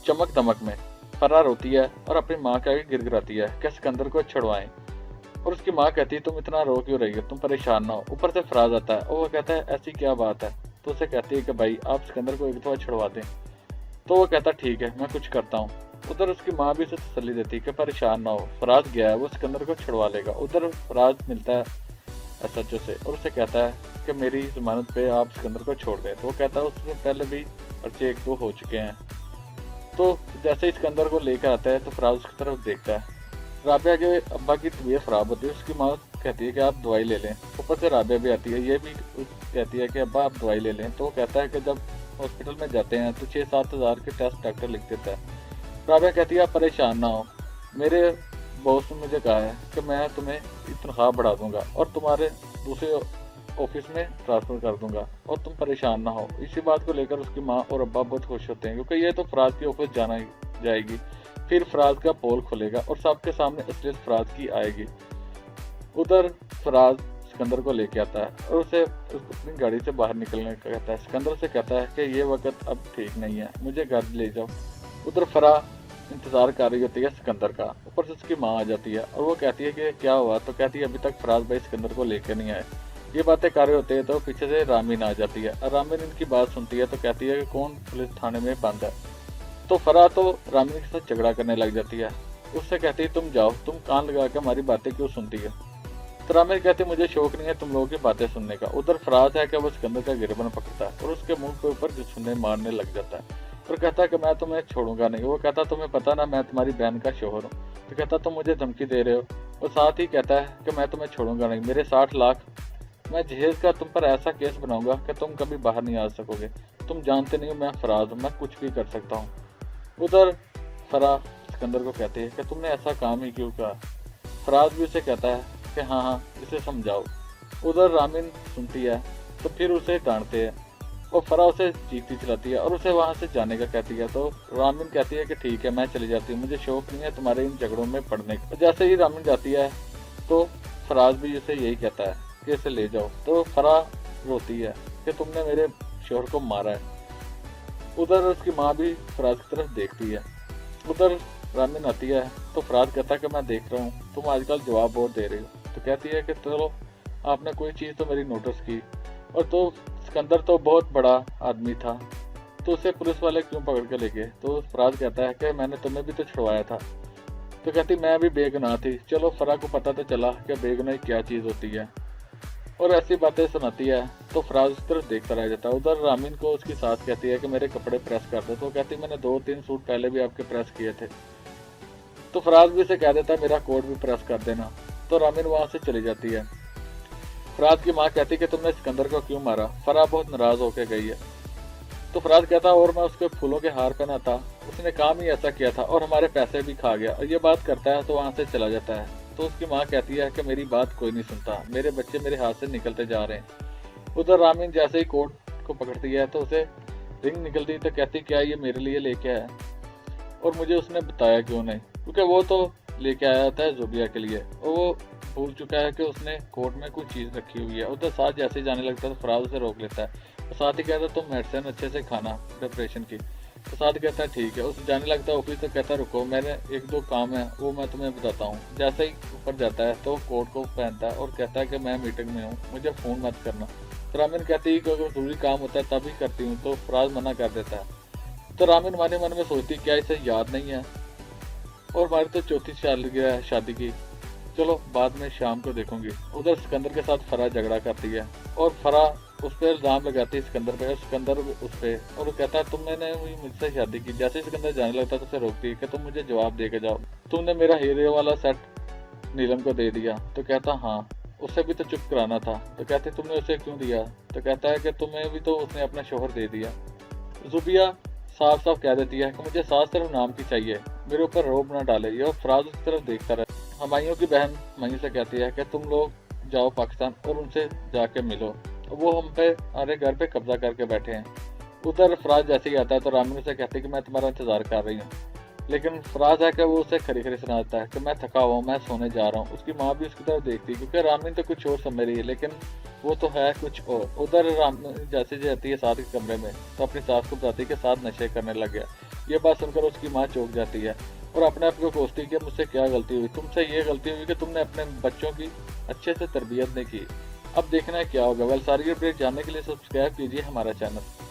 चमक दमक में फरार होती है और अपनी माँ के आगे गिड़गिड़ाती है कि सिकंदर को छुड़वाएं। और उसकी माँ कहती है तुम इतना रो क्यों रही हो, तुम परेशान ना हो। ऊपर से फराज आता है और वो कहता है ऐसी क्या बात है। तो उसे कहती है कि भाई आप सिकंदर को एक दफा छुड़वा दें। तो वो कहता ठीक है मैं कुछ करता हूँ। उधर उसकी माँ भी उसे तसल्ली देती है कि परेशान ना हो, फराज गया है, वो सिकंदर को छुड़वा लेगा। उधर फराज मिलता है एसएचओ से और उसे कहता है कि मेरी जमानत पे आप सिकंदर को छोड़ दें। तो वो कहता है उससे पहले भी पर्चे एक दो हो चुके हैं। तो जैसे ही सिकंदर को लेकर आता है तो फराज उसकी तरफ देखता है। राबिया के अब्बा की तबीयत खराब होती है, उसकी माँ कहती है कि आप दवाई ले लें। ऊपर से राबिया भी आती है, ये भी कहती है कि अब्बा आप दवाई ले लें। तो वो कहता है कि जब हॉस्पिटल में जाते हैं तो 6-7 हज़ार के टेस्ट डॉक्टर लिख देता है। राबिया कहती है आप परेशान ना हो, मेरे बॉस ने मुझे कहा है कि मैं तुम्हें तनख्वाह बढ़ा दूंगा और तुम्हारे दूसरे ऑफिस में ट्रांसफर कर दूंगा और तुम परेशान ना हो। इसी बात को लेकर उसकी माँ और अब्बा बहुत खुश होते हैं क्योंकि ये तो फराज की ऑफिस जाना जाएगी, फिर फराज का पोल खुलेगा और सबके सामने असलियत फराज की आएगी। उधर फराज सिकंदर को लेके आता है और उसे अपनी गाड़ी से बाहर निकलने का कहता है। सिकंदर से कहता है कि ये वक्त अब ठीक नहीं है, मुझे घर ले जाओ। उधर फरा इंतजार कर रही होती है सिकंदर का। ऊपर से उसकी माँ आ जाती है और वो कहती है कि क्या हुआ। तो कहती है अभी तक फराज भाई सिकंदर को लेकर नहीं आए। ये बातें कर रहे होते हैं तो पीछे से रामीन आ जाती है और रामीन इनकी बात सुनती है तो कहती है कि कौन पुलिस थाने में बंद है। तो फरा तो रामीन के साथ झगड़ा करने लग जाती है। उससे कहती है तुम जाओ, तुम कान लगा के हमारी बातें क्यों सुनती है। तो रामीन कहती है मुझे शौक नहीं है तुम लोगों की बातें सुनने का। उधर फराज है कि वो सिकंदर का गिरबान पकड़ता है और उसके मुंह के ऊपर घुसने मारने लग जाता है और कहता है कि मैं तुम्हें छोड़ूंगा नहीं। वो कहता तुम्हें पता ना मैं तुम्हारी बहन का शोहर हूँ। तो कहता तुम मुझे धमकी दे रहे हो। और साथ ही कहता है कि मैं तुम्हें छोड़ूंगा नहीं, मेरे 60 लाख मैं जहेज का तुम पर ऐसा केस बनाऊंगा कि तुम कभी बाहर नहीं आ सकोगे। तुम जानते नहीं हो मैं फराज हूँ, मैं कुछ भी कर सकता हूँ। उधर फरा सिकंदर को कहते हैं कि तुमने ऐसा काम ही क्यों कहा। फराज भी उसे कहता है कि हाँ हाँ इसे समझाओ। उधर रामीन सुनती है तो फिर उसे डांटते हैं और फरा उसे चीखती चलाती है और उसे वहां से जाने का कहती है। तो रामीन कहती है कि ठीक है मैं चली जाती हूँ, मुझे शौक नहीं है तुम्हारे इन झगड़ों में पड़ने का। जैसे ही रामीन जाती है तो फराज भी उसे यही कहता है कि इसे ले जाओ। तो फरा रोती है कि तुमने मेरे शोहर को मारा है। उधर उसकी माँ भी फराज की तरफ देखती है। उधर रामीन आती है तो फराज कहता है कि मैं देख रहा हूँ तुम आजकल जवाब बहुत दे रही हो। तो कहती है कि चलो आपने कोई चीज़ तो मेरी नोटिस की। और तो सिकंदर तो बहुत बड़ा आदमी था तो उसे पुलिस वाले क्यों पकड़ के ले गए। तो फराज कहता है कि मैंने तुम्हें भी तो छुड़वाया था। तो कहती मैं भी बेगुनाह थी। चलो फरा को पता तो चला कि बेगुनाही क्या चीज़ होती है और ऐसी बातें सुनाती है। तो फराज उस तरफ देखता रह जाता है। उधर रामीन को उसकी सास कहती है कि मेरे कपड़े प्रेस कर दो। तो कहती मैंने 2-3 सूट पहले भी आपके प्रेस किए थे। तो फराज भी उसे कह देता है मेरा कोट भी प्रेस कर देना। तो रामीन वहां से चली जाती है। फराज की माँ कहती कि तुमने सिकंदर को क्यों मारा। फरा बहुत नाराज होकर गई है। तो फराज कहता और मैं उसके फूलों के हार पहना था, उसने काम ही ऐसा किया था और हमारे पैसे भी खा गया। और ये बात करता है तो वहां से चला जाता है। तो उसकी माँ कहती है कि मेरी बात कोई नहीं सुनता, मेरे बच्चे मेरे हाथ से निकलते जा रहे हैं। उधर रामीन जैसे ही कोट को पकड़ती है तो उसे रिंग निकलती तो कहती क्या ये मेरे लिए लेके आया और मुझे उसने बताया क्यों नहीं, क्योंकि वो तो लेके आया था जुबिया के लिए और वो भूल चुका है कि उसने कोट में कुछ चीज़ रखी हुई है। उधर साथ जैसे ही जाने लगता है तो फराज उसे रोक लेता है और साथ ही कहता है तुम मेडिसिन अच्छे से खाना प्रिपरेशन की। तो साथ कहता है ठीक है। उस जाने लगता है ऑफिस तो कहता है रुको मैंने 1-2 काम है वो मैं तुम्हें बताता हूँ। जैसे ही ऊपर जाता है तो कोट को पहनता है और कहता है कि मैं मीटिंग में हूँ, मुझे फ़ोन मत करना। तो रामीन कहती है कि अगर जरूरी काम होता है तभी करती हूँ। तो फराज मना कर देता है। तो रामीन मन में सोचती क्या इसे याद नहीं है और हमारी तो चौथी सालगिरह है शादी की, चलो बाद में शाम को देखूंगी। उधर सिकंदर के साथ फरा झगड़ा करती है और फरा उस पर इल्जाम लगाती है सिकंदर पे और सिकंदर उस पर और वो कहता है तुमने मुझसे शादी की। जैसे ही सिकंदर जाने लगता है तो उसे रोकती है कि तुम मुझे जवाब दे के जाओ, तुमने मेरा हीरे वाला सेट नीलम को दे दिया। तो कहता हाँ उससे भी तो चुप कराना था। तो कहते तुमने उसे क्यों दिया। तो कहता है कि तुम्हें भी तो उसने अपना शोहर दे दिया। जुबिया साफ साफ कह देती है कि मुझे सास सिर्फ नाम की चाहिए, मेरे ऊपर रोब ना डाले। ये फराज उस तरफ देखता रहे। हमायूं की बहन मई से कहती है कि तुम लोग जाओ पाकिस्तान और उनसे जाके मिलो, वो हम पे हमारे घर पे कब्जा करके बैठे हैं। उधर फराज जैसे ही आता है तो रामीन से कहती है कि मैं तुम्हारा इंतजार कर रही हूँ। लेकिन फराज है कि वो उसे खरी-खरी सुना देता है कि मैं थका हुआ हूँ, मैं सोने जा रहा हूँ। उसकी माँ भी उसकी तरफ देखती है क्योंकि रामनी तो कुछ और समझ रही है, लेकिन वो तो है कुछ और। उधर रामनी जैसे जाती है साथ के कमरे में, तो अपनी सास को बताती है कि साथ नशे करने लग गया। ये बात सुनकर उसकी माँ चौंक जाती है और अपने आप को कोसती है कि मुझसे क्या गलती हुई? तुमसे ये गलती हुई कि तुमने अपने बच्चों की अच्छे से तरबियत नहीं की। अब देखना है क्या होगा। वेल, सारी अपडेट जानने के लिए सब्सक्राइब कीजिए हमारा चैनल।